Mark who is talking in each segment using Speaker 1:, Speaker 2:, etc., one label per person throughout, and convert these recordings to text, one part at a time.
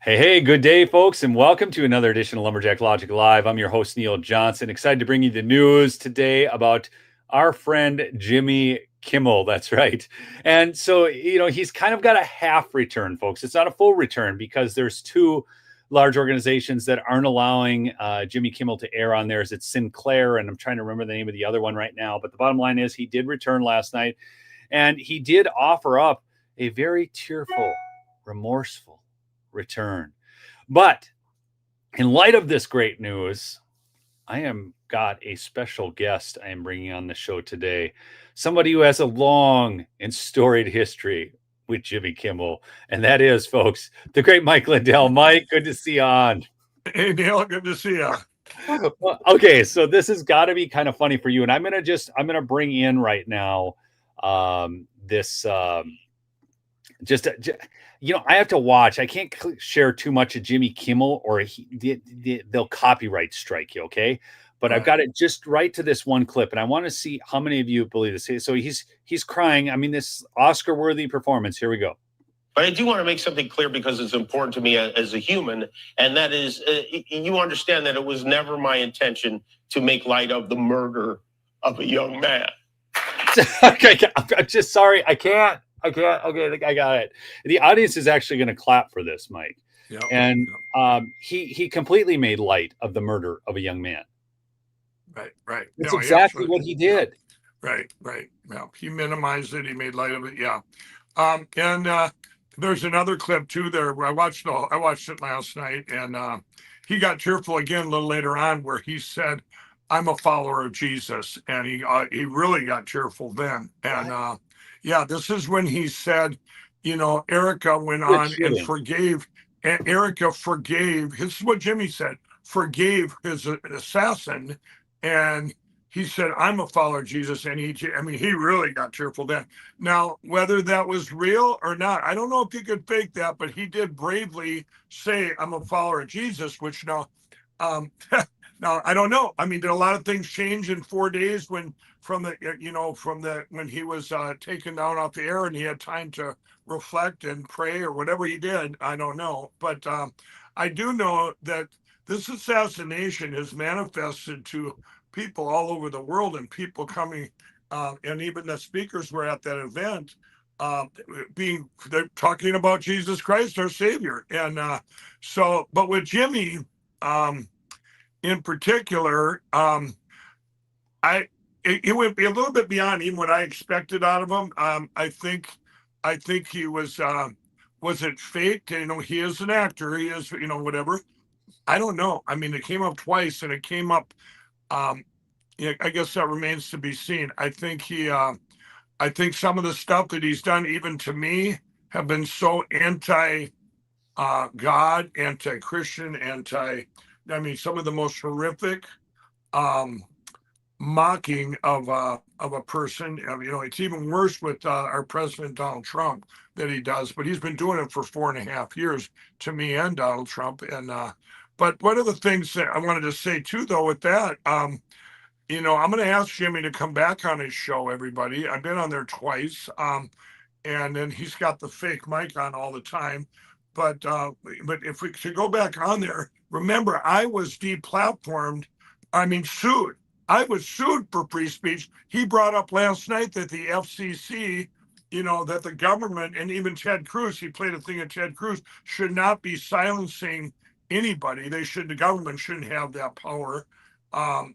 Speaker 1: Hey, good day, folks, and welcome to another edition of Lumberjack Logic Live. I'm your host, Neil Johnson. Excited to bring you the news today about our friend Jimmy Kimmel. That's right. And so, he's kind of got a half return, folks. It's not a full return because there's two large organizations that aren't allowing Jimmy Kimmel to air on theirs. It's Sinclair, and I'm trying to remember the name of the other one right now. But the bottom line is he did return last night, and he did offer up a very tearful, remorseful return. But in light of this great news, I am got a special guest I am bringing on the show today. Somebody who has a long and storied history with Jimmy Kimmel. And that is, folks, the great Mike Lindell. Mike, good to see you on.
Speaker 2: Hey, Neil, good to see you.
Speaker 1: Well, okay, so this has got to be kind of funny for you. And I'm going to bring in right now this I have to watch. I can't share too much of Jimmy Kimmel or they'll copyright strike you, okay? But I've got it just right to this one clip, and I want to see how many of you believe this. So he's crying. I mean, this Oscar-worthy performance. Here we go.
Speaker 3: But I do want to make something clear because it's important to me as a human, and that is, you understand that it was never my intention to make light of the murder of a young man.
Speaker 1: Okay, I'm just sorry. I can't. Okay, I got it. The audience is actually going to clap for this, Mike. Yep, and he completely made light of the murder of a young man.
Speaker 2: Right.
Speaker 1: That's exactly what he did.
Speaker 2: Right. Yeah, he minimized it. He made light of it. Yeah. And there's another clip too there where I watched it last night, and he got tearful again a little later on where he said, "I'm a follower of Jesus," and he really got tearful then. And yeah, this is when he said, Erica went on and forgave. And Erica forgave. This is what Jimmy said. Forgave his assassin, and he said, "I'm a follower of Jesus." And he really got tearful then. Now, whether that was real or not, I don't know if he could fake that, but he did bravely say, "I'm a follower of Jesus," which now, now I don't know. I mean, did a lot of things change in 4 days when he was taken down off the air and he had time to reflect and pray or whatever he did? I don't know, but I do know that this assassination has manifested to people all over the world, and people coming, and even the speakers were at that event, they're talking about Jesus Christ, our Savior. And but with Jimmy, in particular, it went a little bit beyond even what I expected out of him. I think he was it fake? He is an actor. He is, whatever. I don't know. I mean, it came up twice, and it came up. I guess that remains to be seen. I think I think some of the stuff that he's done, even to me, have been so anti God, anti-Christian, some of the most horrific mocking of a person. It's even worse with our president Donald Trump that he does, but he's been doing it for 4.5 years to me and Donald Trump. And but one of the things that I wanted to say too, though, with that, I'm going to ask Jimmy to come back on his show. Everybody, I've been on there twice, and then he's got the fake mic on all the time. But if we should go back on there, remember, I was deplatformed. Sued. I was sued for free speech. He brought up last night that the FCC, that the government, and even Ted Cruz, he played a thing at Ted Cruz, should not be silencing anybody. The government shouldn't have that power. So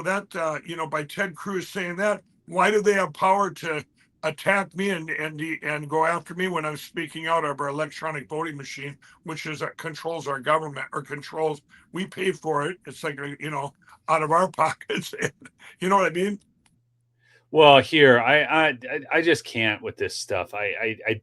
Speaker 2: that, by Ted Cruz saying that, why do they have power to attack me and go after me when I'm speaking out of our electronic voting machine, which controls our government, or we pay for it. It's like, out of our pockets. You know what I mean?
Speaker 1: Well, here I just can't with this stuff.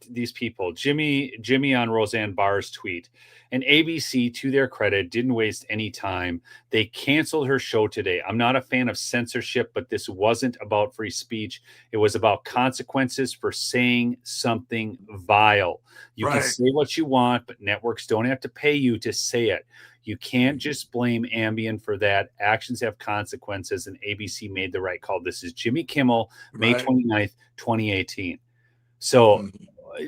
Speaker 1: These people, Jimmy on Roseanne Barr's tweet, and ABC, to their credit, didn't waste any time. They canceled her show today. I'm not a fan of censorship, but this wasn't about free speech. It was about consequences for saying something vile. You can say what you want, but networks don't have to pay you to say it. You can't just blame Ambien for that. Actions have consequences, and ABC made the right call. This is Jimmy Kimmel, May 29th, 2018. So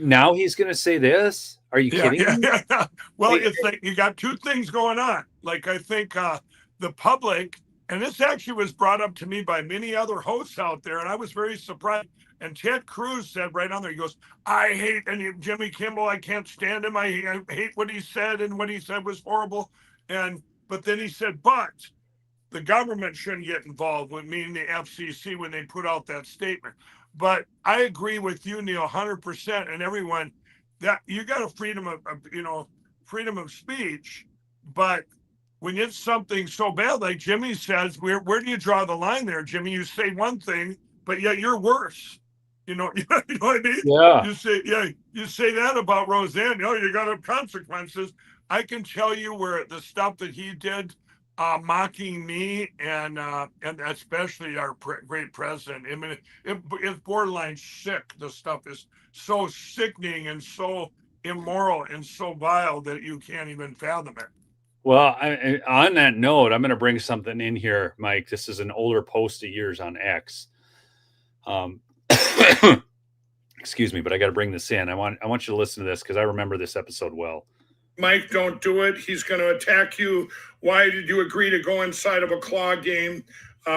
Speaker 1: Now he's going to say this? Are you
Speaker 2: Yeah,
Speaker 1: kidding me?
Speaker 2: yeah. Well,
Speaker 1: Wait,
Speaker 2: it's like you got two things going on. Like I think the public, and this actually was brought up to me by many other hosts out there, and I was very surprised. And Ted Cruz said right on there, he goes, "I hate Jimmy Kimmel. I can't stand him. I hate what he said, and what he said was horrible." And but then he said, "But the government shouldn't get involved with, meaning the FCC, when they put out that statement." But I agree with you, Neil, 100%, and everyone, that you got a freedom of freedom of speech, but when it's something so bad, like Jimmy says, where do you draw the line there, Jimmy? You say one thing, but yet you're worse. You know, you know what I mean?
Speaker 1: yeah.
Speaker 2: You say that about Roseanne. You got to have consequences. I can tell you where the stuff that he did, mocking me and especially our great president. I mean, it's borderline sick. The stuff is so sickening and so immoral and so vile that you can't even fathom it.
Speaker 1: Well, on that note, I'm going to bring something in here, Mike. This is an older post of yours on X. Excuse me, but I got to bring this in. I want you to listen to this because I remember this episode well.
Speaker 4: Mike, don't do it. He's going to attack you. Why did you agree to go inside of a claw game?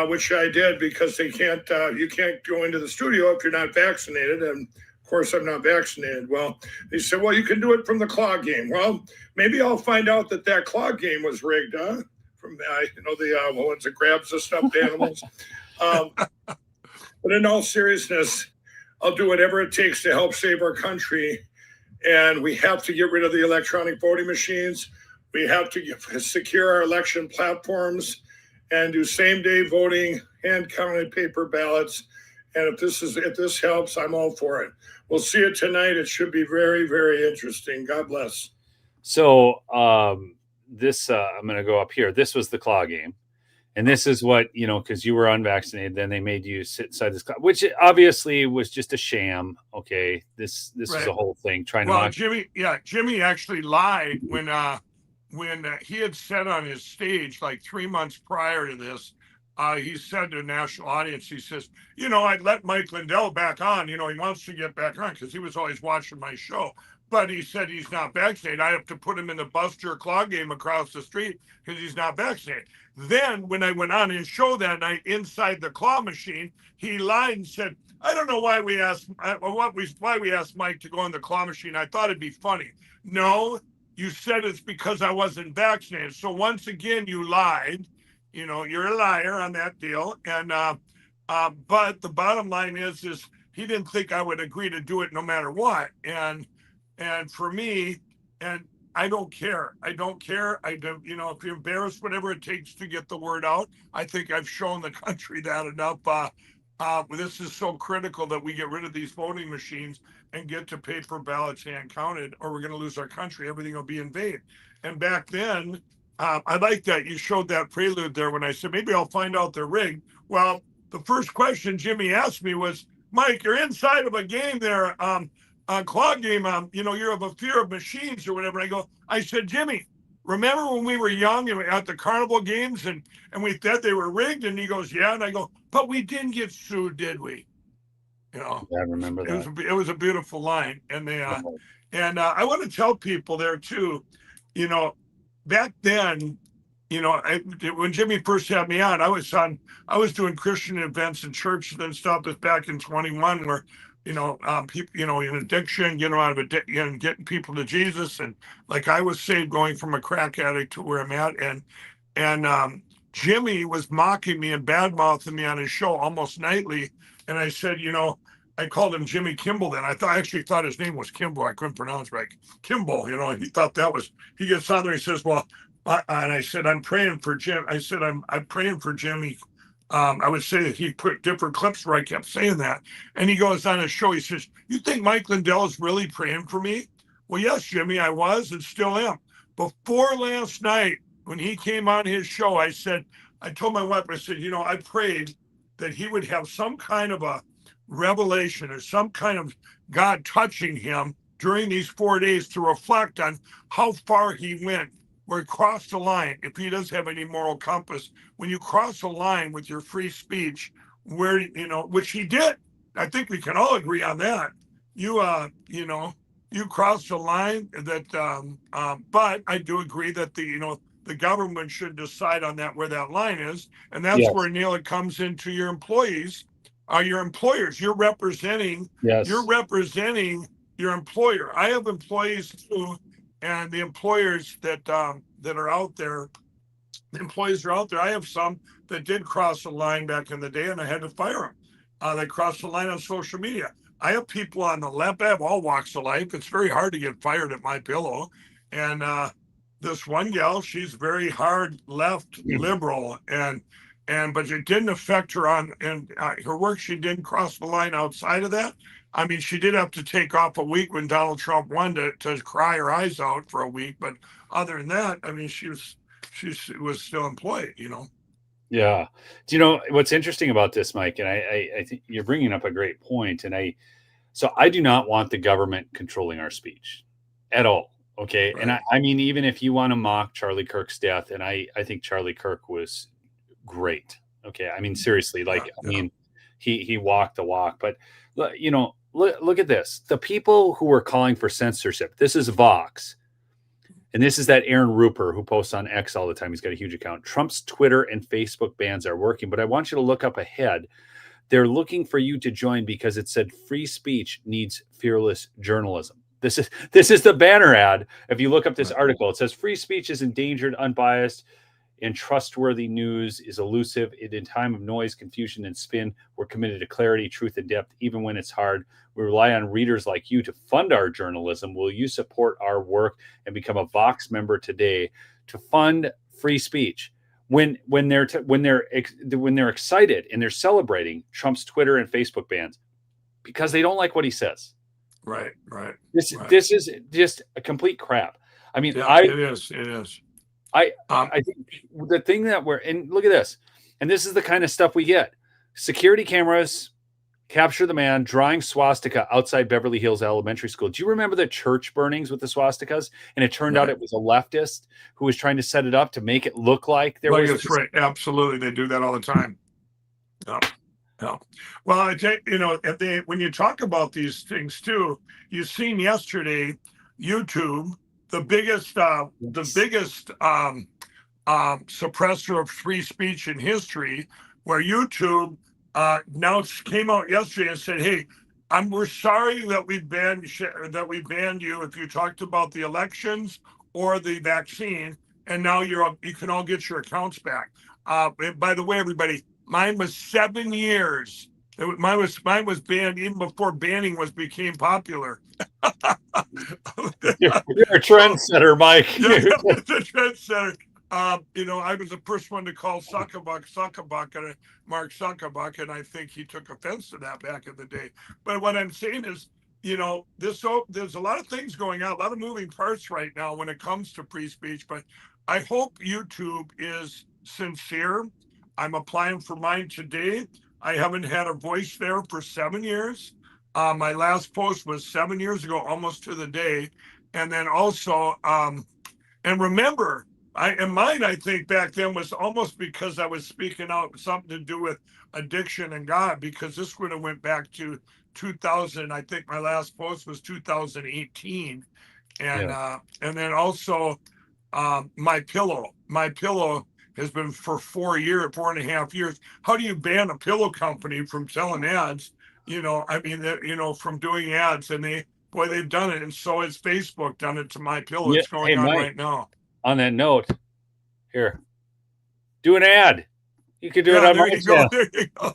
Speaker 4: Which I did, because you can't go into the studio if you're not vaccinated. And of course, I'm not vaccinated. Well, he said, well, you can do it from the claw game. Well, maybe I'll find out that claw game was rigged, huh? From the ones that grabs the stuffed animals. But in all seriousness, I'll do whatever it takes to help save our country. And we have to get rid of the electronic voting machines. We have to secure our election platforms and do same-day voting, hand-counted paper ballots. And if this helps, I'm all for it. We'll see it tonight. It should be very, very interesting. God bless.
Speaker 1: So this, I'm going to go up here. This was the claw game. And this is what, because you were unvaccinated, then they made you sit inside this claw, which obviously was just a sham. Okay. This right. is a whole thing trying to
Speaker 2: Jimmy actually lied when he had said on his stage, like 3 months prior to this, he said to a national audience, he says, I'd let Mike Lindell back on. He wants to get back on because he was always watching my show. But he said he's not vaccinated. I have to put him in the Buster claw game across the street because he's not vaccinated. Then when I went on his show that night inside the claw machine, he lied and said, I don't know why we asked Mike to go in the claw machine. I thought it'd be funny. No, you said it's because I wasn't vaccinated. So once again, you lied. You're a liar on that deal. And but the bottom line is he didn't think I would agree to do it no matter what. And for me, and I don't care. I don't care. I don't, if you're embarrassed, whatever it takes to get the word out. I think I've shown the country that enough. This is so critical that we get rid of these voting machines and get to paper ballots hand counted, or we're going to lose our country. Everything will be in vain. And back then, I like that you showed that prelude there when I said, maybe I'll find out they're rigged. Well, the first question Jimmy asked me was, Mike, you're inside of a game there. Claw game, you have a fear of machines or whatever. I said, Jimmy, remember when we were young and at the carnival games and we thought they were rigged? And he goes, yeah. And I go, but we didn't get sued, did we?
Speaker 1: Yeah, I remember that.
Speaker 2: It was a beautiful line. And I want to tell people there too, back then, when Jimmy first had me on, I was doing Christian events in churches and stuff. This back in 21 where, people, in addiction, out of addiction, getting people to Jesus. And like I was saved going from a crack addict to where I'm at. And Jimmy was mocking me and bad-mouthing me on his show almost nightly. And I said, I called him Jimmy Kimmel then. I actually thought his name was Kimball. I couldn't pronounce it right. Kimball, he thought that was, he gets on there, he says, well, and I said, I'm praying for Jim. I said, I'm praying for Jimmy. I would say that he put different clips where I kept saying that. And he goes on his show, he says, you think Mike Lindell is really praying for me? Well, yes, Jimmy, I was and still am. Before last night, when he came on his show, I told my wife, I said, I prayed that he would have some kind of a revelation or some kind of God touching him during these 4 days to reflect on how far he went, where he crossed the line. If he does have any moral compass, when you cross a line with your free speech, where, which he did, I think we can all agree on that. you know, you crossed the line that, but I do agree that the government should decide on that, where that line is. And that's where,
Speaker 1: Yes.
Speaker 2: Neil, it comes into your employees, your employers. You're representing
Speaker 1: Yes.
Speaker 2: your employer. I have employees too, and the employers that are out there, the employees are out there. I have some that did cross the line back in the day, and I had to fire them. They crossed the line on social media. I have people on the left. I have all walks of life. It's very hard to get fired at MyPillow, and this one gal, she's very hard left liberal, but it didn't affect her on and her work. She didn't cross the line outside of that. I mean, she did have to take off a week when Donald Trump won to cry her eyes out for a week, but other than that, I mean, she was still employed,
Speaker 1: Yeah. Do you know what's interesting about this, Mike? And I think you're bringing up a great point. And so I do not want the government controlling our speech at all. Okay.
Speaker 2: Right.
Speaker 1: And I mean, even if you want to mock Charlie Kirk's death, and I think Charlie Kirk was great. Okay. I mean, seriously, like, I mean, he walked the walk, but look at this. The people who were calling for censorship, this is Vox. And this is that Aaron Rupert who posts on X all the time. He's got a huge account. Trump's Twitter and Facebook bans are working, but I want you to look up ahead. They're looking for you to join because it said free speech needs fearless journalism. This is the banner ad. If you look up this article, it says free speech is endangered, unbiased, and trustworthy news is elusive. In time of noise, confusion, and spin, we're committed to clarity, truth, and depth, even when it's hard. We rely on readers like you to fund our journalism. Will you support our work and become a Vox member today to fund free speech? When they're excited and they're celebrating Trump's Twitter and Facebook bans because they don't like what he says.
Speaker 2: Right.
Speaker 1: This is just a complete crap. I mean,
Speaker 2: it is.
Speaker 1: I think the thing that and look at this, and this is the kind of stuff we get. Security cameras capture the man drawing swastika outside Beverly Hills Elementary School. Do you remember the church burnings with the swastikas? And it turned out it was a leftist who was trying to set it up to make it look like there was.
Speaker 2: That's right. Absolutely. They do that all the time. Yeah. Well, I think, when you talk about these things too, you've seen yesterday, YouTube, the biggest suppressor of free speech in history, where YouTube now came out yesterday and said, "Hey, we're sorry that we banned you if you talked about the elections or the vaccine, and now you can all get your accounts back." By the way, everybody, mine was 7 years. Mine was banned even before banning became popular.
Speaker 1: You're a trendsetter, Mike.
Speaker 2: Yeah, the trendsetter. I was the first one to call Zuckerbuck, and Mark Zuckerbuck, and I think he took offense to that back in the day. But what I'm saying is, there's a lot of things going on, a lot of moving parts right now when it comes to free speech. But I hope YouTube is sincere. I'm applying for mine today. I haven't had a voice there for 7 years. My last post was 7 years ago, almost to the day. And then also, and remember, mine, I think back then was almost because I was speaking out something to do with addiction and God, because this would have went back to 2000. I think my last post was 2018. And then also MyPillow. MyPillow has been for 4.5 years. How do you ban a pillow company from selling ads? From doing ads, and they've done it. And so has Facebook done it to MyPillow. It's going on right now.
Speaker 1: On that note, here, do an ad. You could do it on
Speaker 2: there you go. There you go.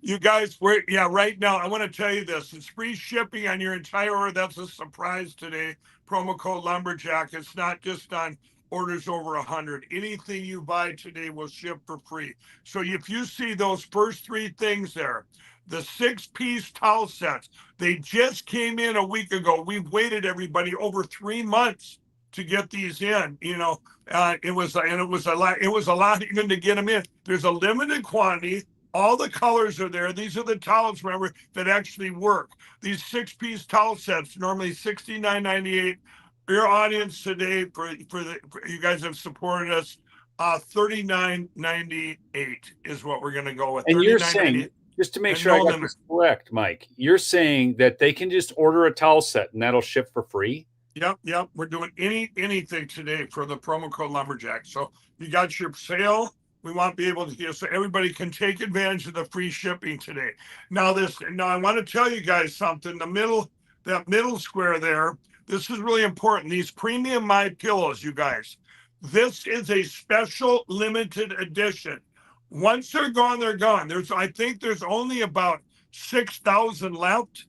Speaker 2: You guys, right now, I want to tell you this. It's free shipping on your entire order. That's a surprise today. Promo code Lumberjack. It's not just on orders over 100. Anything you buy today will ship for free. So if you see those first 3 things there, the 6-piece towel sets, they just came in a week ago. We've waited, everybody, over 3 months to get these in. It was a lot even to get them in. There's a limited quantity. All the colors are there. These are the towels, remember, that actually work. These 6-piece towel sets, normally $69.98. Your audience today, for you guys have supported us, $39.98 is what we're going to go with.
Speaker 1: And Just to make
Speaker 2: And
Speaker 1: sure I
Speaker 2: no
Speaker 1: got
Speaker 2: limit.
Speaker 1: this correct, Mike, you're saying that they can just order a towel set and that'll ship for free?
Speaker 2: Yep. We're doing anything today for the promo code Lumberjack. So you got your sale. We want to be able to get so everybody can take advantage of the free shipping today. Now I want to tell you guys something. That middle square there, this is really important. These premium MyPillows, you guys. This is a special limited edition. Once they're gone, they're gone. I think there's only about 6,000 left.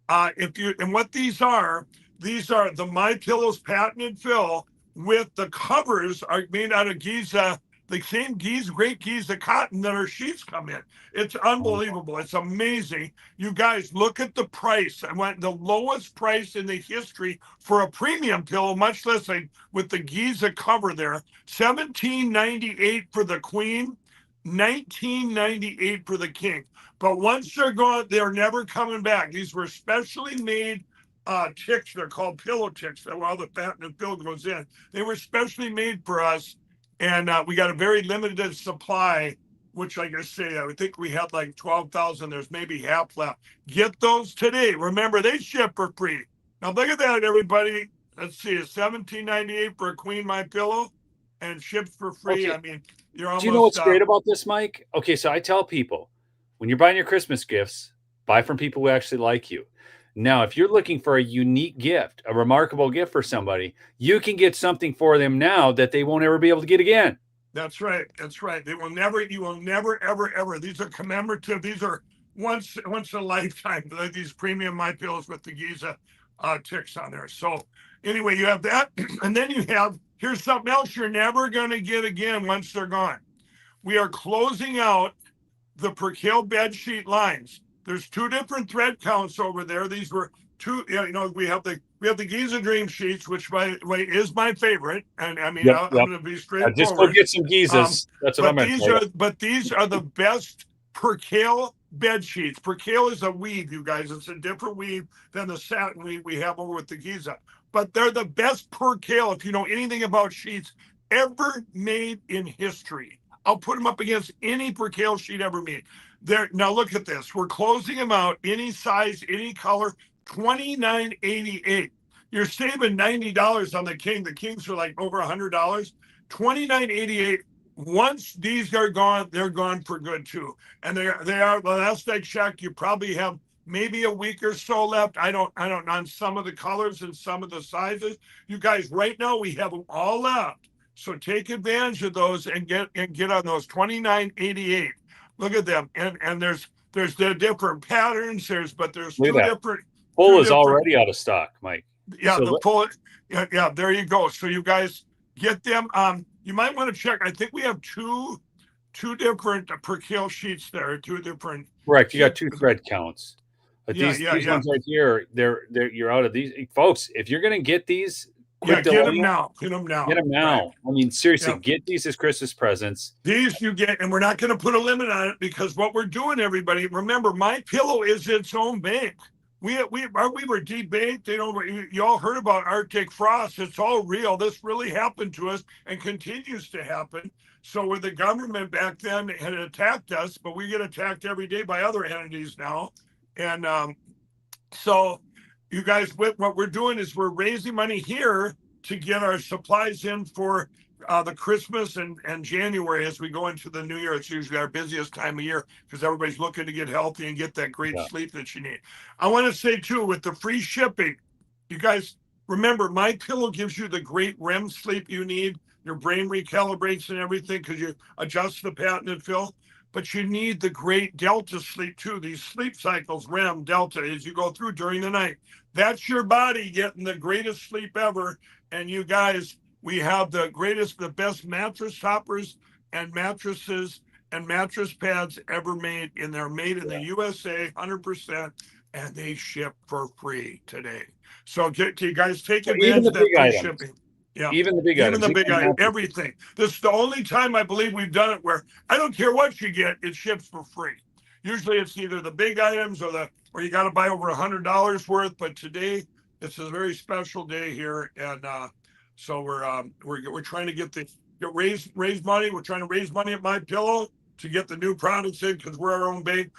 Speaker 2: What these are the MyPillow's patented fill with the covers are made out of Giza, the same great Giza cotton that our sheets come in. It's unbelievable. It's amazing. You guys look at the price. I went the lowest price in the history for a premium pillow, much less with the Giza cover there. $17.98 for the queen, $19.98 for the king. But once they're gone, they're never coming back. These were specially made ticks. They're called pillow ticks. While the patented fill goes in, they were specially made for us, and we got a very limited supply. Which, like I say, I think we had like 12,000. There's maybe half left. Get those today. Remember, they ship for free. Now look at that, everybody. Let's see, it's $17.98 for a queen MyPillow, and ships for free.
Speaker 1: Okay.
Speaker 2: I mean, you're almost.
Speaker 1: Do you know what's great about this, Mike? Okay, so I tell people when you're buying your Christmas gifts, buy from people who actually like you. Now, if you're looking for a unique gift, a remarkable gift for somebody, you can get something for them now that they won't ever be able to get again.
Speaker 2: That's right. You will never, ever. These are commemorative. These are once in a lifetime. These premium MyPillows with the Giza ticks on there. So anyway, you have that. And then here's something else you're never going to get again once they're gone. We are closing out the Percale bed sheet lines. There's two different thread counts over there. These were two, we have the Giza Dream sheets, which by the way is my favorite. And I mean, I'm going to be straightforward.
Speaker 1: Just go get some Gizas. That's what I'm going to say.
Speaker 2: But these are the best Percale bed sheets. Percale is a weave, you guys. It's a different weave than the satin weave we have over with the Giza. But they're the best Percale, if you know anything about sheets, ever made in history. I'll put them up against any Percale sheet ever made. Now look at this. We're closing them out, any size, any color, $29.88. You're saving $90 on the king. The kings are like over $100. $29.88. Once these are gone, they're gone for good too. And they are. The last I checked, you probably have maybe a week or so left. I don't on some of the colors and some of the sizes. You guys, right now we have them all left. So take advantage of those and get on those. $29.88. Look at them. And there's the different patterns. There's two different.
Speaker 1: Pull is already out of stock, Mike.
Speaker 2: Yeah, so the pull. Yeah, there you go. So you guys get them. You might want to check. I think we have two different Percale sheets there. Two different.
Speaker 1: Correct. You got two thread counts. But these ones right here, they're you're out of these, folks. If you're gonna get these.
Speaker 2: Get them now. Get them now.
Speaker 1: Right. I mean, seriously, get these as Christmas presents.
Speaker 2: These you get, and we're not going to put a limit on it because what we're doing, everybody, remember, MyPillow is its own bank. We were debanked. You all heard about Arctic frost. It's all real. This really happened to us and continues to happen. So where the government back then had attacked us, but we get attacked every day by other entities now, and so. You guys, what we're doing is we're raising money here to get our supplies in for the Christmas and January as we go into the new year. It's usually our busiest time of year because everybody's looking to get healthy and get that great sleep that you need. I want to say too, with the free shipping, you guys remember MyPillow gives you the great REM sleep you need. Your brain recalibrates and everything because you adjust the patented fill. But you need the great delta sleep too. These sleep cycles, REM, delta, as you go through during the night. That's your body getting the greatest sleep ever. And you guys, we have the best mattress toppers and mattresses and mattress pads ever made. And they're made in the USA, 100%, and they ship for free today. So you guys take advantage of that free shipping. Yeah,
Speaker 1: even the big items,
Speaker 2: everything. This is the only time I believe we've done it where I don't care what you get, it ships for free. Usually it's either the big items or you got to buy over $100 worth. But today it's a very special day here, and so we're trying to raise money. We're trying to raise money at MyPillow to get the new products in because we're our own bank.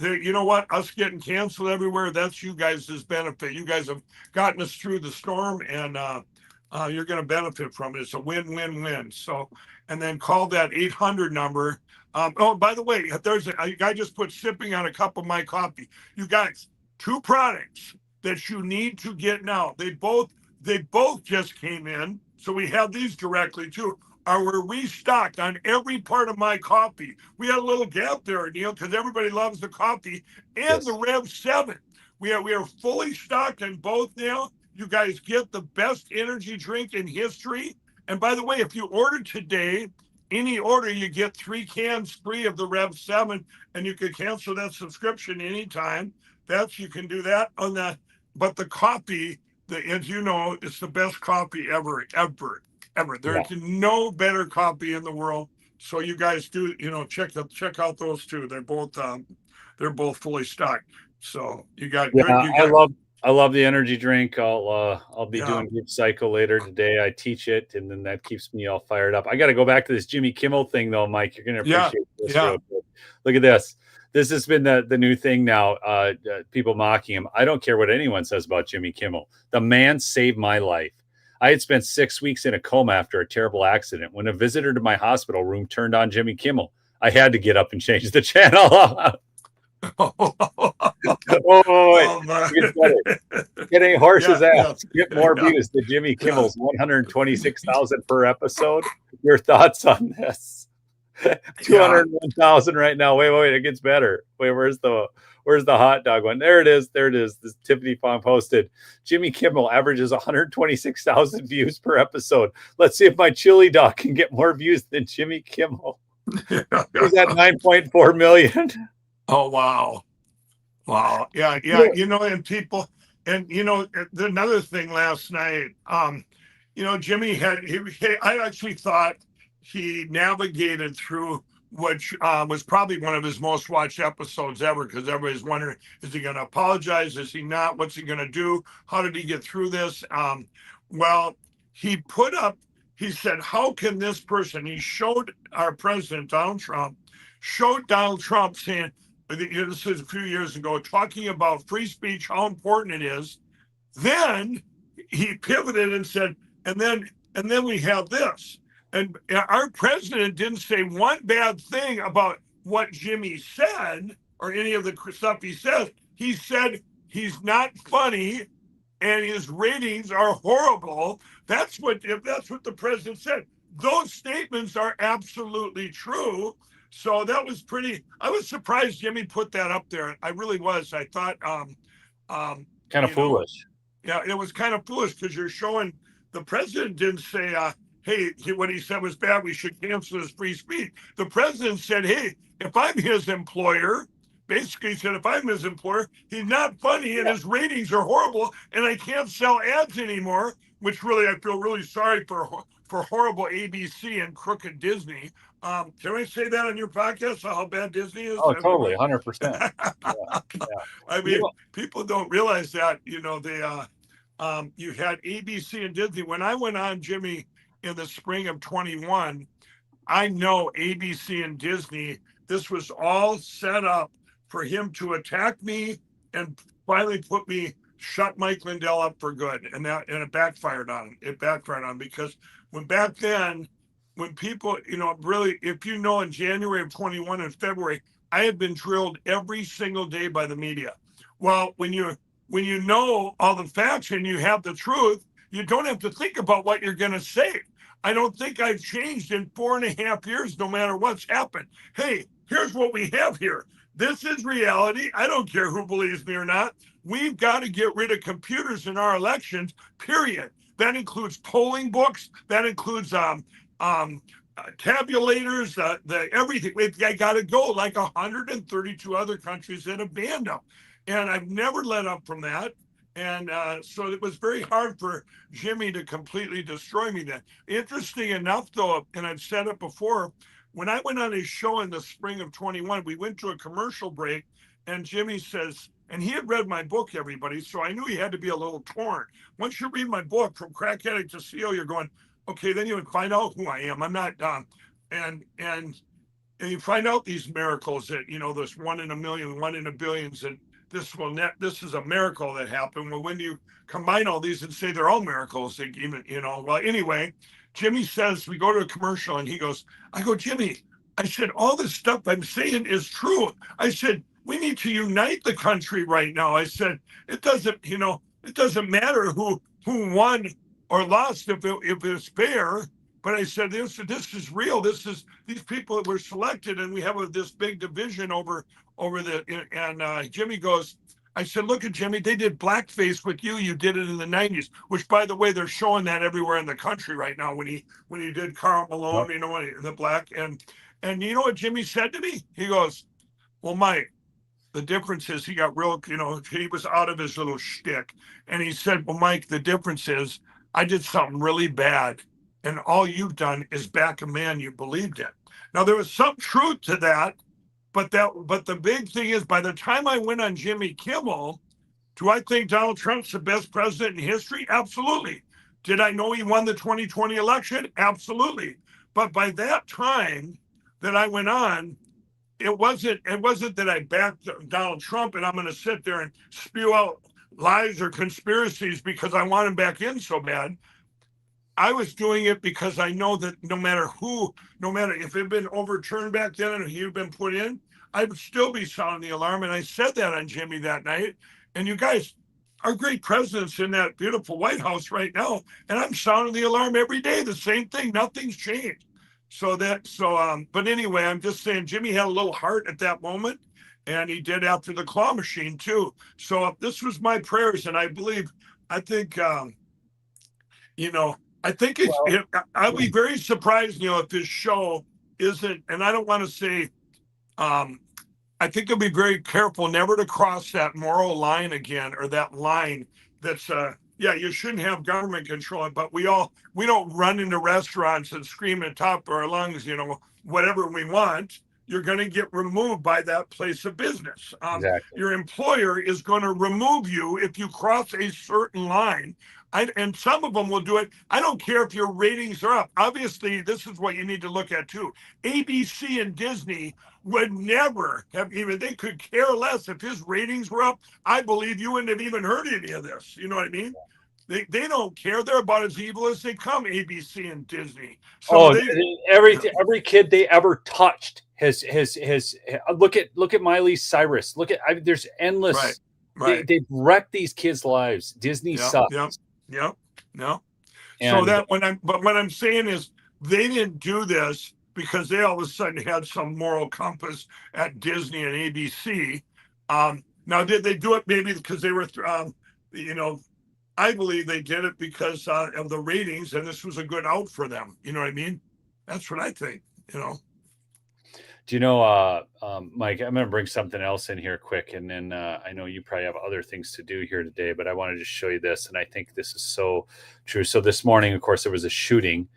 Speaker 2: you know what? Us getting canceled everywhere, that's you guys' benefit. You guys have gotten us through the storm, and you're going to benefit from it. It's a win-win-win. So, and then call that 800 number. Oh, by the way, there's a guy just put sipping on a cup of my coffee. You guys, 2 products that you need to get now. They both just came in, so we have these directly too. We're restocked on every part of my coffee. We had a little gap there, Neil, because everybody loves the coffee and the Rev 7. We are fully stocked in both now. You guys get the best energy drink in history. And by the way, if you order today, any order, you get 3 cans free of the Rev 7, and you can cancel that subscription anytime. You can do that on that. But the coffee, as you know, it's the best coffee ever. There's no better coffee in the world. So you guys do, check out those 2. They're both fully stocked. So you got good.
Speaker 1: I love the energy drink. I'll be doing Group Cycle later today. I teach it, and then that keeps me all fired up. I got to go back to this Jimmy Kimmel thing, though, Mike. You're going to appreciate this. Real good. Look at this. This has been the new thing now. People mocking him. I don't care what anyone says about Jimmy Kimmel. The man saved my life. I had spent 6 weeks in a coma after a terrible accident. When a visitor to my hospital room turned on Jimmy Kimmel, I had to get up and change the channel. Getting horses ass. Get more views than Jimmy Kimmel's 126,000 per episode. Your thoughts on this? 201,000 right now. Wait, it gets better. Wait, where's the hot dog one? There it is. This Tiffany Fong posted. Jimmy Kimmel averages 126,000 views per episode. Let's see if my chili dog can get more views than Jimmy Kimmel. He's at 9.4 million.
Speaker 2: Oh, wow. Yeah. And people, and another thing last night, Jimmy I actually thought he navigated through, which was probably one of his most watched episodes ever, because everybody's wondering, is he going to apologize? Is he not? What's he going to do? How did he get through this? Well, he said, how can this person, he showed our president, Donald Trump saying, this is a few years ago, talking about free speech, how important it is. Then he pivoted and said, and then we have this. And our president didn't say one bad thing about what Jimmy said or any of the stuff he says. He said he's not funny and his ratings are horrible. That's what the president said. Those statements are absolutely true. So that was I was surprised Jimmy put that up there. I really was. I thought
Speaker 1: kind of foolish.
Speaker 2: Yeah, it was kind of foolish, because you're showing the president didn't say, hey, what he said was bad, we should cancel his free speech. The president said, hey, if I'm his employer, basically said, if I'm his employer, he's not funny and his ratings are horrible and I can't sell ads anymore, which really, I feel really sorry for horrible ABC and crooked Disney. Can I say that on your podcast, how bad Disney is?
Speaker 1: Oh, totally, 100%.
Speaker 2: I mean, people don't realize that, you had ABC and Disney. When I went on, Jimmy, in the spring of 21, I know ABC and Disney, this was all set up for him to attack me and finally shut Mike Lindell up for good. And it backfired on him. It backfired on him, because back then, when people, really, if in January of 21 and February, I had been drilled every single day by the media. Well, when you know all the facts and you have the truth, you don't have to think about what you're going to say. I don't think I've changed in 4.5 years, no matter what's happened. Hey, here's what we have here. This is reality. I don't care who believes me or not. We've got to get rid of computers in our elections, period. That includes polling books. That includes tabulators, everything. I got to go, like 132 other countries that have banned them. And I've never let up from that. And so it was very hard for Jimmy to completely destroy me then. Interesting enough, though, and I've said it before, when I went on his show in the spring of 21, we went to a commercial break, and Jimmy says, and he had read my book, everybody, so I knew he had to be a little torn. Once you read my book, From Crack Addict to CEO, you're going, okay, then you would find out who I am. I'm not, and and you find out these miracles that, this 1 in a million, 1 in a billions, and this is a miracle that happened. Well, when you combine all these and say they're all miracles, they even, well, anyway, Jimmy says, we go to a commercial and he goes, I go, Jimmy, I said, all this stuff I'm saying is true. I said, we need to unite the country right now. I said, it doesn't matter who won or lost if it's fair. But I said, this is real. These people that were selected, and we have this big division over the. And Jimmy goes, I said, look at Jimmy. They did blackface with you. You did it in the '90s, which, by the way, they're showing that everywhere in the country right now. When he did Karl Malone, the black, and you know what Jimmy said to me? He goes, well, Mike, the difference is he got real. He was out of his little shtick, and he said, well, Mike, the difference is I did something really bad. And all you've done is back a man you believed in. Now, there was some truth to that, but the big thing is, by the time I went on Jimmy Kimmel, do I think Donald Trump's the best president in history? Absolutely. Did I know he won the 2020 election? Absolutely. But by that time that I went on, it wasn't that I backed Donald Trump and I'm going to sit there and spew out lies or conspiracies because I want him back in so bad. I was doing it because I know that no matter if it had been overturned back then and he had been put in, I would still be sounding the alarm. And I said that on Jimmy that night. And you guys, our great president's in that beautiful White House right now. And I'm sounding the alarm every day. The same thing. Nothing's changed. But anyway, I'm just saying Jimmy had a little heart at that moment. And he did after the claw machine too. So this was my prayers. And I think I'll be very surprised, if this show isn't, and I don't want to say, I think I'll be very careful never to cross that moral line again, or that line that's, you shouldn't have government control, but we don't run into restaurants and scream at the top of our lungs, whatever we want. You're going to get removed by that place of business.
Speaker 1: Exactly.
Speaker 2: Your employer is going to remove you if you cross a certain line. And some of them will do it. I don't care if your ratings are up. Obviously, this is what you need to look at too. ABC and Disney would never have they could care less if his ratings were up. I believe you wouldn't have even heard any of this. You know what I mean? They don't care. They're about as evil as they come, ABC and Disney. So
Speaker 1: every kid they ever touched has look at Miley Cyrus. There's endless.
Speaker 2: Right.
Speaker 1: They've wrecked these kids' lives. Disney sucks.
Speaker 2: Yep. No. So what I'm saying is they didn't do this because they all of a sudden had some moral compass at Disney and ABC. Now, did they do it maybe because they were, I believe they did it because of the ratings, and this was a good out for them. You know what I mean? That's what I think.
Speaker 1: Do you know, Mike, I'm going to bring something else in here quick. And then I know you probably have other things to do here today, but I wanted to show you this. And I think this is so true. So this morning, of course, there was a shooting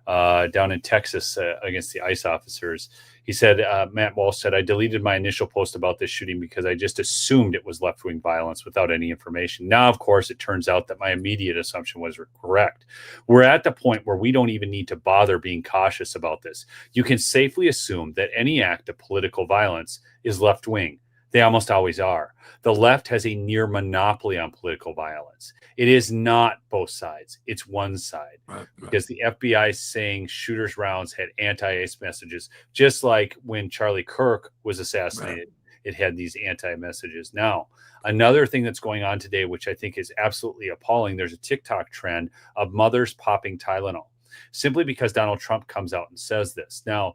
Speaker 1: down in Texas against the ICE officers. He said, Matt Walsh said, I deleted my initial post about this shooting because I just assumed it was left-wing violence without any information. Now, of course, it turns out that my immediate assumption was correct. We're at the point where we don't even need to bother being cautious about this. You can safely assume that any act of political violence is left-wing. They almost always are. The left has a near monopoly on political violence. It is not both sides. It's one side. Right. Because the FBI is saying shooters' rounds had anti-ICE messages, just like when Charlie Kirk was assassinated, it had these anti-messages. Now, another thing that's going on today, which I think is absolutely appalling, there's a TikTok trend of mothers popping Tylenol, simply because Donald Trump comes out and says this. Now,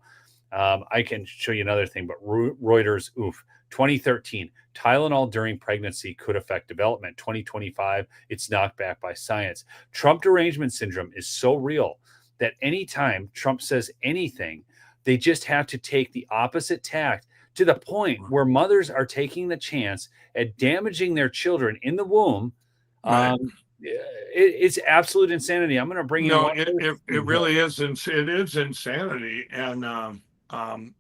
Speaker 1: I can show you another thing, but Reuters, 2013, Tylenol during pregnancy could affect development. 2025, it's knocked back by science. Trump derangement syndrome is so real that anytime Trump says anything, they just have to take the opposite tact to the point where mothers are taking the chance at damaging their children in the womb. It's absolute insanity. I'm going to bring you.
Speaker 2: It really is. It is insanity. And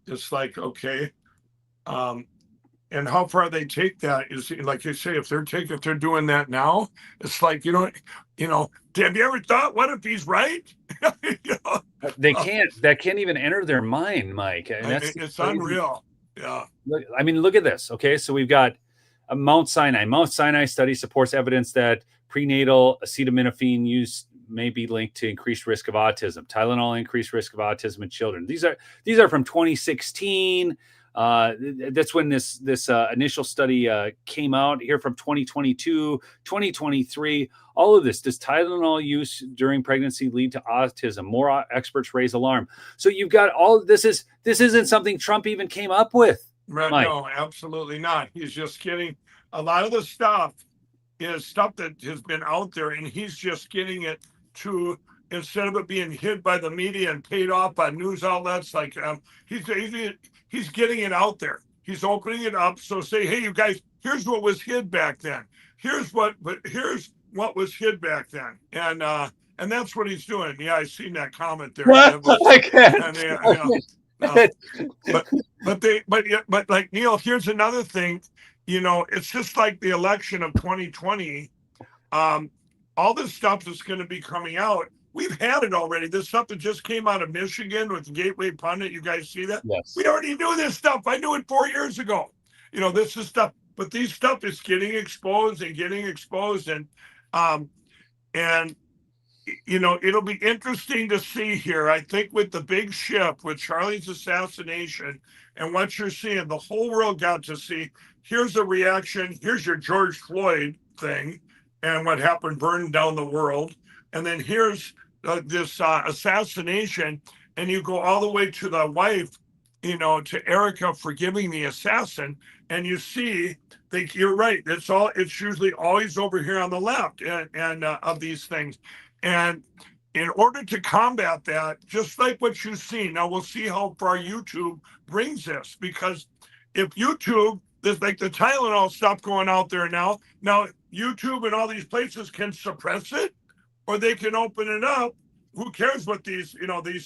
Speaker 2: it's like, okay. and how far they take that is, like you say, if they're doing that now, it's like, have you ever thought, what if he's right? You know?
Speaker 1: That can't even enter their mind, Mike. And
Speaker 2: It's unreal. Yeah.
Speaker 1: I mean, look at this. Okay. So we've got Mount Sinai. Mount Sinai study supports evidence that prenatal acetaminophen use may be linked to increased risk of autism. Tylenol increased risk of autism in children. These are from 2016. That's when this initial study came out. Here from 2022, 2023. All of this. Does Tylenol use during pregnancy lead to autism? More experts raise alarm. So you've got all this. This isn't something Trump even came up with.
Speaker 2: Right, no, absolutely not. He's just getting a lot of the stuff is stuff that has been out there, and he's just getting it to, instead of it being hid by the media and paid off by news outlets, like he's getting it out there. He's opening it up. So say, hey, you guys, here's what was hid back then. Here's what was hid back then, and that's what he's doing. Yeah, I seen that comment there. But like Neil, here's another thing. It's just like the election of 2020. All this stuff that's going to be coming out, we've had it already. This stuff that just came out of Michigan with the Gateway Pundit, you guys see that?
Speaker 1: Yes.
Speaker 2: We already knew this stuff. I knew it 4 years ago. This is stuff, but these stuff is getting exposed, and it'll be interesting to see here. I think with the big shift, with Charlie's assassination, and what you're seeing, the whole world got to see. Here's the reaction. Here's your George Floyd thing, and what happened, burning down the world. And then here's this assassination, and you go all the way to the wife, to Erica forgiving the assassin, and you see that you're right. It's usually always over here on the left, and of these things. And in order to combat that, just like what you've seen, now we'll see how far YouTube brings this, because if YouTube, there's like the Tylenol stuff going out there now YouTube and all these places can suppress it, or they can open it up. Who cares what these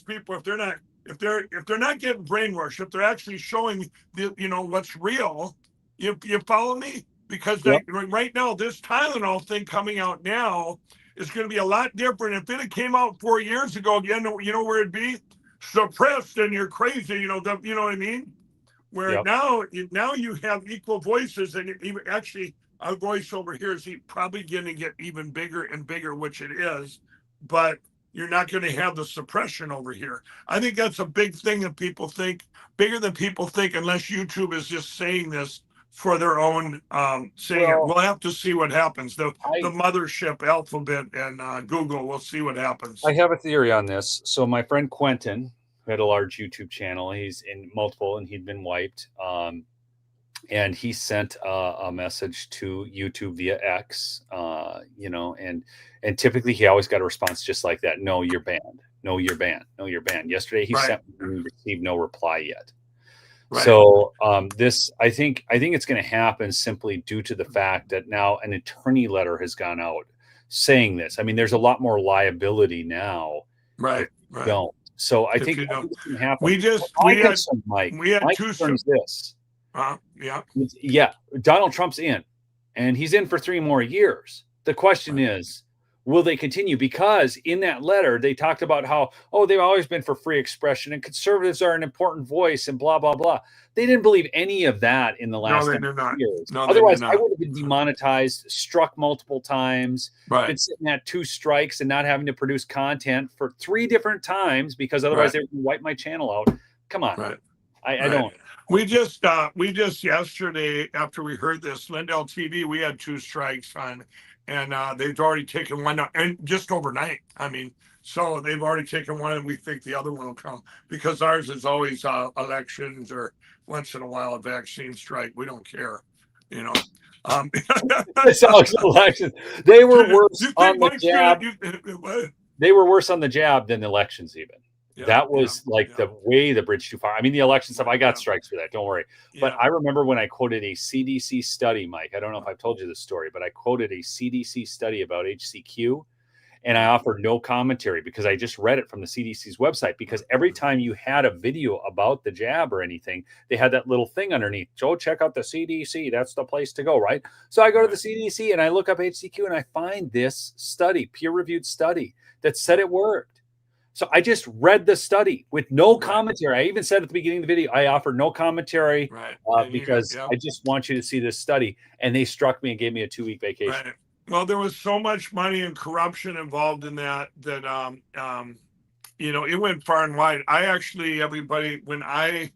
Speaker 2: people, if they're not getting brainwashed, if they're actually showing what's real, you follow me? Because right now, this Tylenol thing coming out now is going to be a lot different. If it had came out 4 years ago, you know where it'd be? Suppressed, and you're crazy, you know what I mean? Where now you have equal voices, and even actually our voice over here is probably going to get even bigger and bigger, which it is, but you're not going to have the suppression over here. I think that's a big thing that people think, bigger than people think, unless YouTube is just saying this for their own saying it. We'll have to see what happens. The mothership, Alphabet, and Google, we'll see what happens.
Speaker 1: I have a theory on this. So my friend Quentin, who had a large YouTube channel, he's in multiple, and he'd been wiped. And he sent a message to YouTube via X, and typically he always got a response just like that. No, you're banned. No, you're banned. No, you're banned. Yesterday he sent me, and we received no reply yet. Right. So this, I think it's going to happen simply due to the fact that now an attorney letter has gone out saying this. I mean, there's a lot more liability now.
Speaker 2: Right.
Speaker 1: Don't. So I think it's going to happen.
Speaker 2: We had two
Speaker 1: concerns. This.
Speaker 2: Yeah.
Speaker 1: Donald Trump's in, and he's in for 3 more years. The question is, will they continue? Because in that letter, they talked about how, they've always been for free expression, and conservatives are an important voice, and blah, blah, blah. They didn't believe any of that in the last years. Otherwise, I would have been demonetized, struck multiple times, been sitting at 2 strikes and not having to produce content for 3 different times, because otherwise they would wipe my channel out. Come on. I don't.
Speaker 2: We just yesterday, after we heard this, Lindell TV, we had 2 strikes on, and they've already taken one out, and just overnight. I mean, so they've already taken one, and we think the other one will come, because ours is always elections, or once in a while a vaccine strike. We don't care,
Speaker 1: It's always elections. They were worse on the jab. They were worse on the jab than the elections even. That was the way the bridge too far. I mean, the election stuff, I got strikes for that. Don't worry. But I remember when I quoted a CDC study, Mike. I don't know if I've told you this story, but I quoted a CDC study about HCQ. And I offered no commentary because I just read it from the CDC's website, because every time you had a video about the jab or anything, they had that little thing underneath. Joe, check out the CDC. That's the place to go, right? So I go to the CDC and I look up HCQ and I find this study, peer-reviewed study, that said it worked. So I just read the study with no commentary. I even said at the beginning of the video, I offered no commentary because I just want you to see this study. And they struck me and gave me a 2-week vacation.
Speaker 2: Right. Well, there was so much money and corruption involved in that you know, it went far and wide. I actually, everybody, when I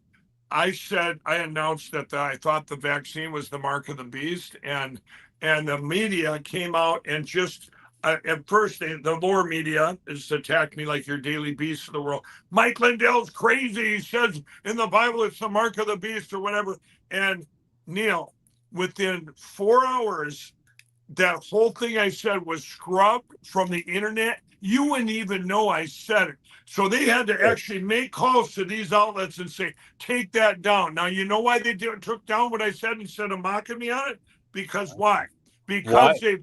Speaker 2: said, I announced that I thought the vaccine was the mark of the beast, and the media came out and just at first the lower media is attacked me like your daily beast of the world. Mike Lindell's crazy. He says in the Bible it's the mark of the beast or whatever. And Neil, within 4 hours, that whole thing I said was scrubbed from the internet. You wouldn't even know I said it. So they had to actually make calls to these outlets and say, take that down. Now, you know why they took down what I said instead of mocking me on it? Because why? Because they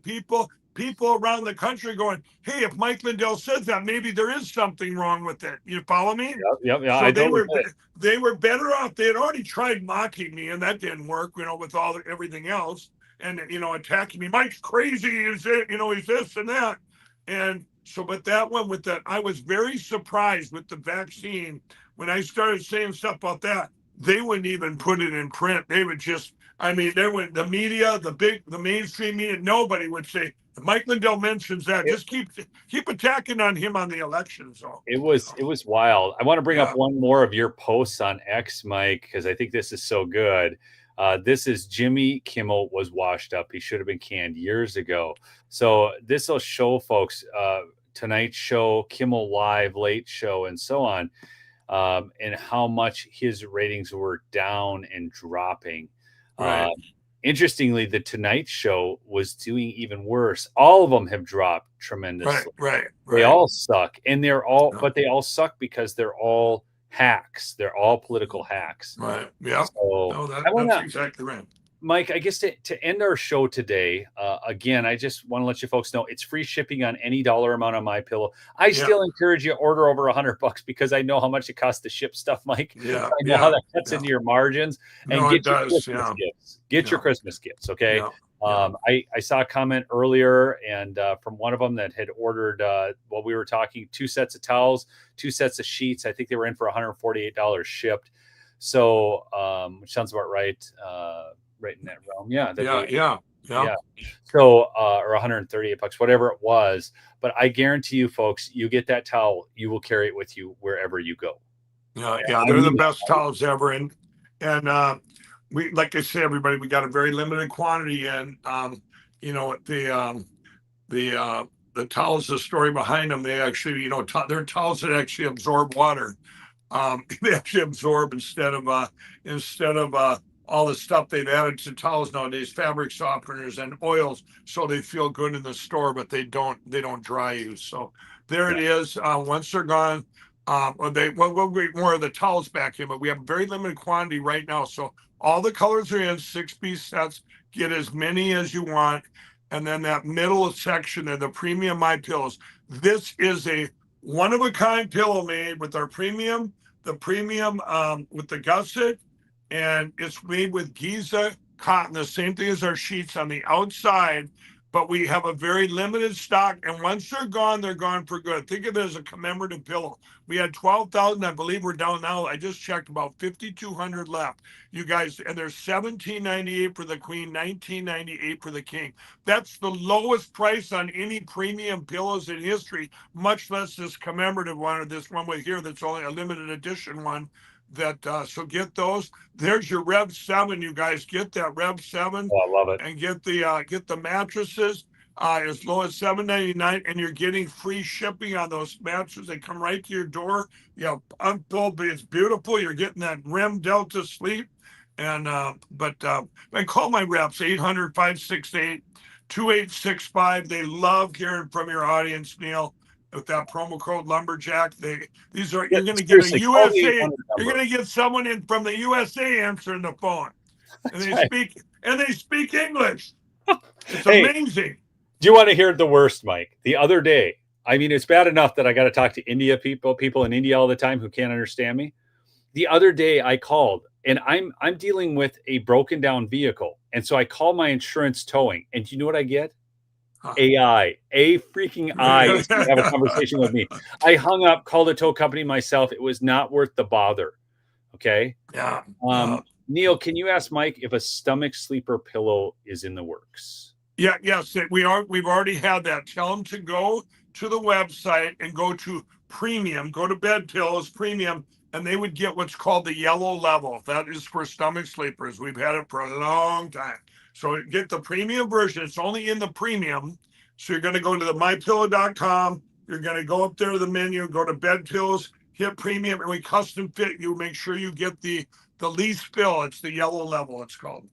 Speaker 2: people around the country going, hey, if Mike Lindell says that, maybe there is something wrong with it. You follow me?
Speaker 1: Yep.
Speaker 2: So they were better off. They had already tried mocking me, and that didn't work, you know, with everything else. And, you know, attacking me. Mike's crazy. He's this and that. And so, but that one with that, I was very surprised with the vaccine. When I started saying stuff about that, they wouldn't even put it in print. They would just, I mean, the media, the mainstream media, nobody would say, if Mike Lindell mentions that, just keep attacking on him on the election. So
Speaker 1: it was wild. I want to bring up one more of your posts on X, Mike, because I think this is so good. This is Jimmy Kimmel was washed up. He should have been canned years ago. So this will show folks Tonight Show, Kimmel Live, Late Show, and so on, and how much his ratings were down and dropping.
Speaker 2: Right.
Speaker 1: Interestingly, the Tonight Show was doing even worse. All of them have dropped tremendously.
Speaker 2: Right.
Speaker 1: They all suck, and but they all suck because they're all hacks. They're all political hacks.
Speaker 2: Right. Yeah.
Speaker 1: So
Speaker 2: that's exactly right.
Speaker 1: Mike, I guess to end our show today, again, I just want to let you folks know it's free shipping on any dollar amount on MyPillow. I still encourage you to order over $100 because I know how much it costs to ship stuff, Mike.
Speaker 2: Yeah.
Speaker 1: I know how that cuts into your margins. And get your Christmas gifts. Get your Christmas gifts, okay?
Speaker 2: Yeah.
Speaker 1: I saw a comment earlier and from one of them that had ordered, while we were talking, 2 sets of towels, 2 sets of sheets. I think they were in for $148 shipped. So, which sounds about right. Right in that realm. Yeah. So, or $138, whatever it was. But I guarantee you, folks, you get that towel, you will carry it with you wherever you go.
Speaker 2: Yeah. They're the best towels ever. And we, like I said, everybody, we got a very limited quantity. And, you know, the towels, the story behind them, they actually, you know, they're towels that actually absorb water. They actually absorb instead of all the stuff they've added to towels nowadays, fabric softeners and oils, so they feel good in the store, but they don't dry you. So there it is. Once they're gone, we'll get more of the towels back in, but we have a very limited quantity right now. So all the colors are in 6-piece sets. Get as many as you want. And then that middle section there, the premium MyPillows. This is a one-of-a-kind pillow made with our premium, with the gusset. And it's made with Giza cotton, the same thing as our sheets on the outside, but we have a very limited stock. And once they're gone for good. Think of it as a commemorative pillow. We had 12,000. I believe we're down now. I just checked, about 5,200 left. You guys, and there's $17.98 for the queen, $19.98 for the king. That's the lowest price on any premium pillows in history, much less this commemorative one or this one right here that's only a limited edition one. So get those. There's your Rev 7. You guys get that Rev 7.
Speaker 1: Oh, I love it.
Speaker 2: And get the mattresses as low as $7.99, and you're getting free shipping on those mattresses. They come right to your door. It's beautiful. You're getting that REM Delta sleep. And call my reps 800-568-2865. They love hearing from your audience, Neil. With that promo code Lumberjack, you're going to get a USA. You're going to get someone in from the USA answering the phone, and they speak English. It's amazing.
Speaker 1: Do you want to hear the worst, Mike? The other day, I mean, it's bad enough that I got to talk to people in India all the time who can't understand me. The other day I called and I'm dealing with a broken down vehicle. And so I call my insurance towing. And do you know what I get?
Speaker 2: Huh.
Speaker 1: A freaking I is going to have a conversation with me. I hung up, called a tow company myself. It was not worth the bother. Okay.
Speaker 2: Yeah.
Speaker 1: Neil, can you ask Mike if a stomach sleeper pillow is in the works?
Speaker 2: Yeah, yes, we've already had that. Tell them to go to the website and go to premium, go to bed pillows, premium, and they would get what's called the yellow level. That is for stomach sleepers. We've had it for a long time. So get the premium version. It's only in the premium. So you're going to go to the mypillow.com. You're going to go up there to the menu, go to bed pillows, hit premium, and we custom fit you. Make sure you get the least fill. It's the yellow level, it's called.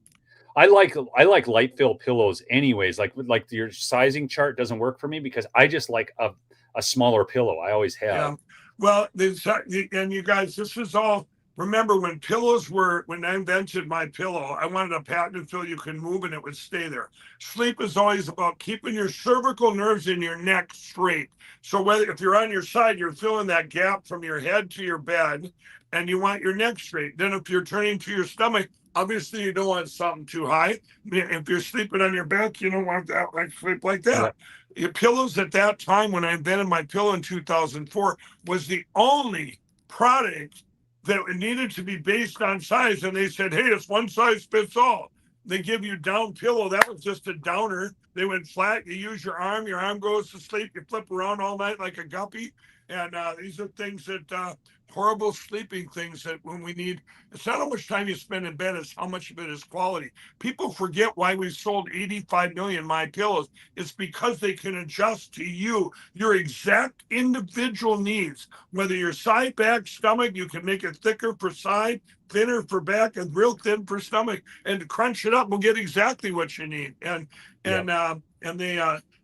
Speaker 1: I like light fill pillows anyways. Like your sizing chart doesn't work for me because I just like a smaller pillow. I always have.
Speaker 2: Yeah. Well, and you guys, this is all. Remember when I invented MyPillow, I wanted a patent fill you can move and it would stay there. Sleep is always about keeping your cervical nerves in your neck straight. So if you're on your side, you're filling that gap from your head to your bed and you want your neck straight. Then if you're turning to your stomach, obviously you don't want something too high. If you're sleeping on your back, you don't want that sleep like that. Your pillows at that time when I invented MyPillow in 2004 was the only product that it needed to be based on size. And they said, hey, it's one size fits all. They give you down pillow. That was just a downer. They went flat. You use your arm goes to sleep. You flip around all night like a guppy. And these are things that horrible sleeping things that when we need, it's not how much time you spend in bed, it's how much of it is quality. People forget why we sold 85 million MyPillows. It's because they can adjust to you, your exact individual needs. Whether you're side, back, stomach, you can make it thicker for side, thinner for back, and real thin for stomach. And to crunch it up, we'll get exactly what you need.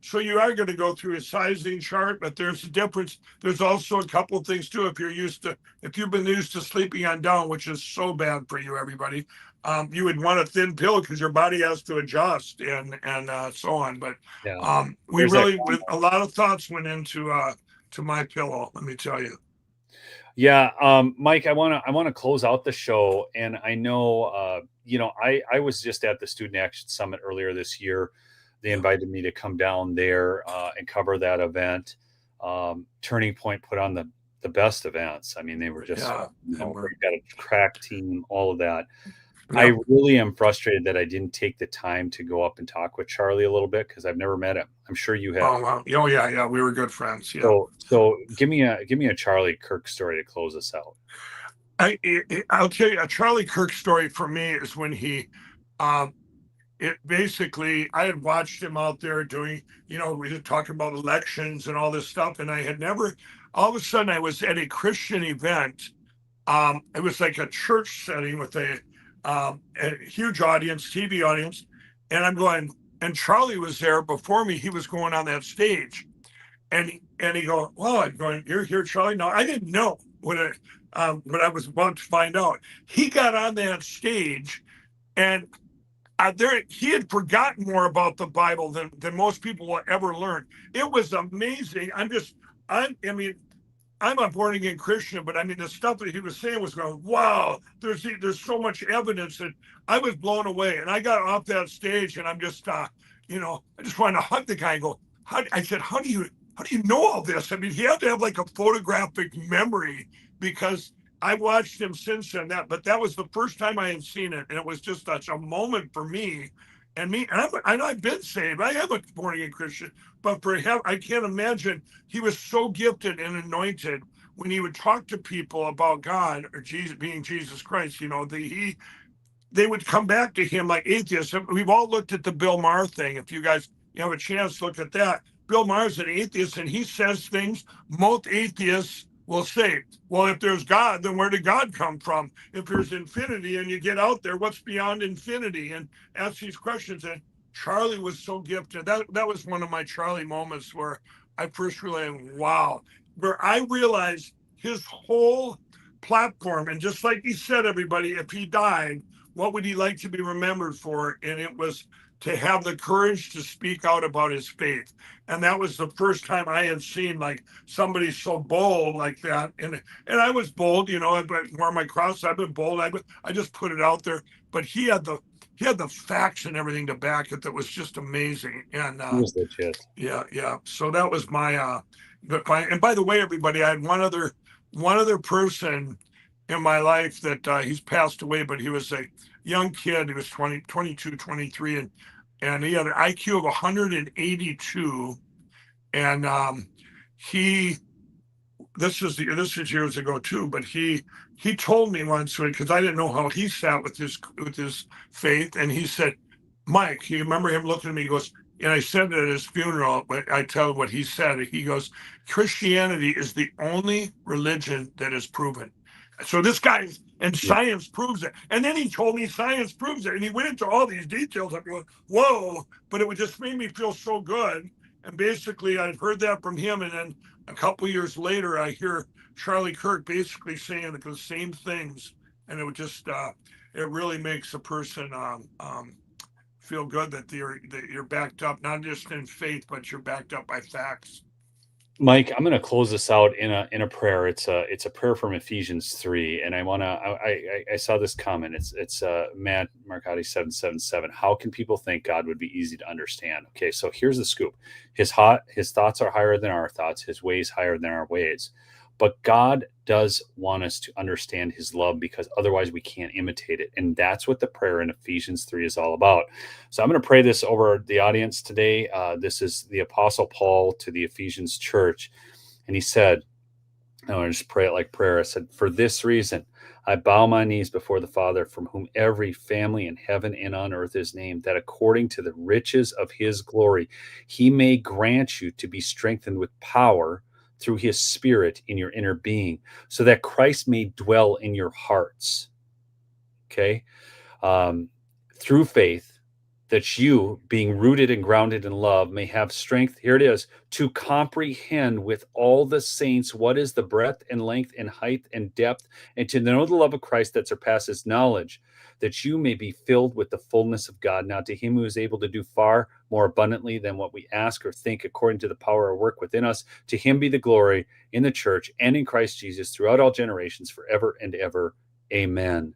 Speaker 2: So you are going to go through a sizing chart, but there's a difference. There's also a couple of things too. If you've been used to sleeping on down, which is so bad for you, everybody, you would want a thin pillow because your body has to adjust and so on. But with a lot of thoughts went into to MyPillow. Let me tell you.
Speaker 1: Yeah, Mike, I want to close out the show, and I know I was just at the Student Action Summit earlier this year. They invited me to come down there and cover that event. Turning Point put on the best events. I mean, they were just, we've got a crack team, all of that. Yeah. I really am frustrated that I didn't take the time to go up and talk with Charlie a little bit because I've never met him. I'm sure you have.
Speaker 2: Oh, wow. Oh yeah. We were good friends. Yeah.
Speaker 1: So give me a Charlie Kirk story to close us out.
Speaker 2: I'll tell you a Charlie Kirk story for me is when he, it basically, I had watched him out there doing, we were talking about elections and all this stuff. And I had never, all of a sudden I was at a Christian event. It was like a church setting with a huge audience, TV audience. And I'm going, and Charlie was there before me. He was going on that stage. And he go, well, I'm going, you're here, Charlie? No, I didn't know what I was about to find out. He got on that stage and he had forgotten more about the Bible than most people will ever learn. It was amazing. I'm a born again Christian, but I mean, the stuff that he was saying was going, wow, there's so much evidence that I was blown away. And I got off that stage and I'm just, I just wanted to hug the guy and go, I said, how do you know all this? I mean, he had to have like a photographic memory because I watched him since then, but that was the first time I had seen it. And it was just such a moment for me. And I've been saved. I am a born again Christian, but for him, I can't imagine. He was so gifted and anointed when he would talk to people about God or Jesus being Jesus Christ. They would come back to him like atheists. We've all looked at the Bill Maher thing. If you guys have a chance, look at that. Bill Maher's an atheist, and he says things most atheists will say. Well, if there's God, then where did God come from? If there's infinity and you get out there, what's beyond infinity? And ask these questions. And Charlie was so gifted. That was one of my Charlie moments where I first realized, wow, where I realized his whole platform. And just like he said, everybody, if he died, what would he like to be remembered for? And it was to have the courage to speak out about his faith. And that was the first time I had seen like somebody so bold like that. And I was bold, you know, I wore my cross. I've been bold. I just put it out there. But he had the facts and everything to back it. That was just amazing. And
Speaker 1: It was legit.
Speaker 2: yeah. So that was my and by the way, everybody, I had one other person in my life that he's passed away, but he was a young kid. He was 22, 23, and he had an IQ of 182. And he this is years ago too, but he told me once, because I didn't know how he sat with his faith, and he said, Mike, you remember him looking at me, he goes, and I said it at his funeral, but I tell what he said. He goes, Christianity is the only religion that is proven. So this guy, and science proves it. And then he told me science proves it. And he went into all these details. I'm going, whoa, but it would just made me feel so good. And basically I'd heard that from him. And then a couple years later, I hear Charlie Kirk basically saying the same things. And it would just, it really makes a person feel good that you're backed up, not just in faith, but you're backed up by facts.
Speaker 1: Mike, I'm going to close this out in a prayer. It's a prayer from Ephesians 3, and I saw this comment. It's Matt Marcotti 777. How can people think God would be easy to understand? Okay, so here's the scoop. His thoughts are higher than our thoughts. His ways higher than our ways. But God does want us to understand his love, because otherwise we can't imitate it. And that's what the prayer in Ephesians 3 is all about. So I'm going to pray this over the audience today. This is the Apostle Paul to the Ephesians church. And he said, I want to just pray it like prayer. I said, for this reason, I bow my knees before the Father, from whom every family in heaven and on earth is named, that according to the riches of his glory, he may grant you to be strengthened with power through his Spirit in your inner being, so that Christ may dwell in your hearts. Okay. Through faith, that you, being rooted and grounded in love, may have strength, here it is, to comprehend with all the saints what is the breadth and length and height and depth, and to know the love of Christ that surpasses knowledge, that you may be filled with the fullness of God. Now to him who is able to do far more abundantly than what we ask or think, according to the power at work within us, to him be the glory in the church and in Christ Jesus throughout all generations, forever and ever. Amen.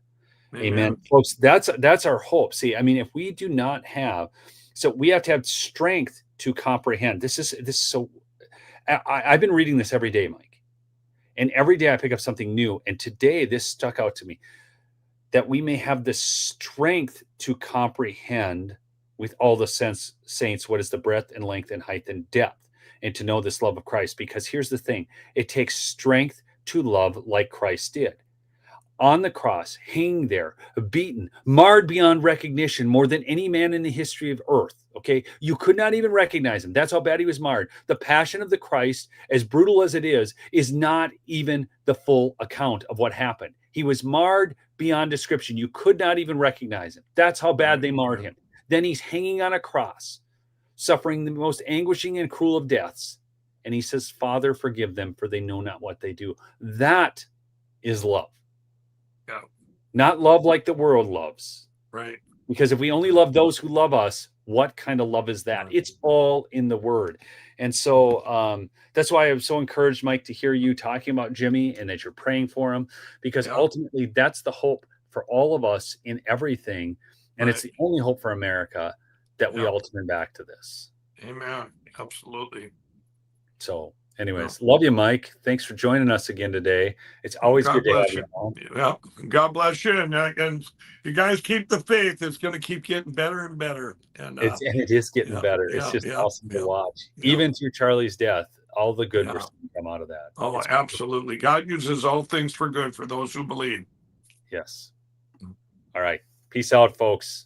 Speaker 1: Amen. Folks, that's our hope. See, I mean, if we do not have, so we have to have strength to comprehend. This is so, I've been reading this every day, Mike, and every day I pick up something new. And today this stuck out to me, that we may have the strength to comprehend with all the saints what is the breadth and length and height and depth, and to know this love of Christ. Because here's the thing, it takes strength to love like Christ did. On the cross, hanging there, beaten, marred beyond recognition more than any man in the history of earth. Okay, you could not even recognize him. That's how bad he was marred. The passion of the Christ, as brutal as it is not even the full account of what happened. He was marred beyond description. You could not even recognize him. That's how bad they marred him. Then he's hanging on a cross, suffering the most anguishing and cruel of deaths. And he says, Father, forgive them, for they know not what they do. That is love.
Speaker 2: Yeah.
Speaker 1: Not love like the world loves.
Speaker 2: Right.
Speaker 1: Because if we only love those who love us, what kind of love is that? It's all in the word. And so that's why I'm so encouraged, Mike, to hear you talking about Jimmy and that you're praying for him, because ultimately that's the hope for all of us in everything. And it's the only hope for America, that we all turn back to this.
Speaker 2: Amen. Absolutely.
Speaker 1: So anyways, love you, Mike. Thanks for joining us again today. It's always good to have you on.
Speaker 2: Yeah, God bless you, and you guys keep the faith. It's going to keep getting better and better, and
Speaker 1: it is getting better. It's just awesome to watch, even through Charlie's death. All the good we're seeing come out of that.
Speaker 2: Oh, absolutely. God uses all things for good for those who believe.
Speaker 1: Yes. All right. Peace out, folks.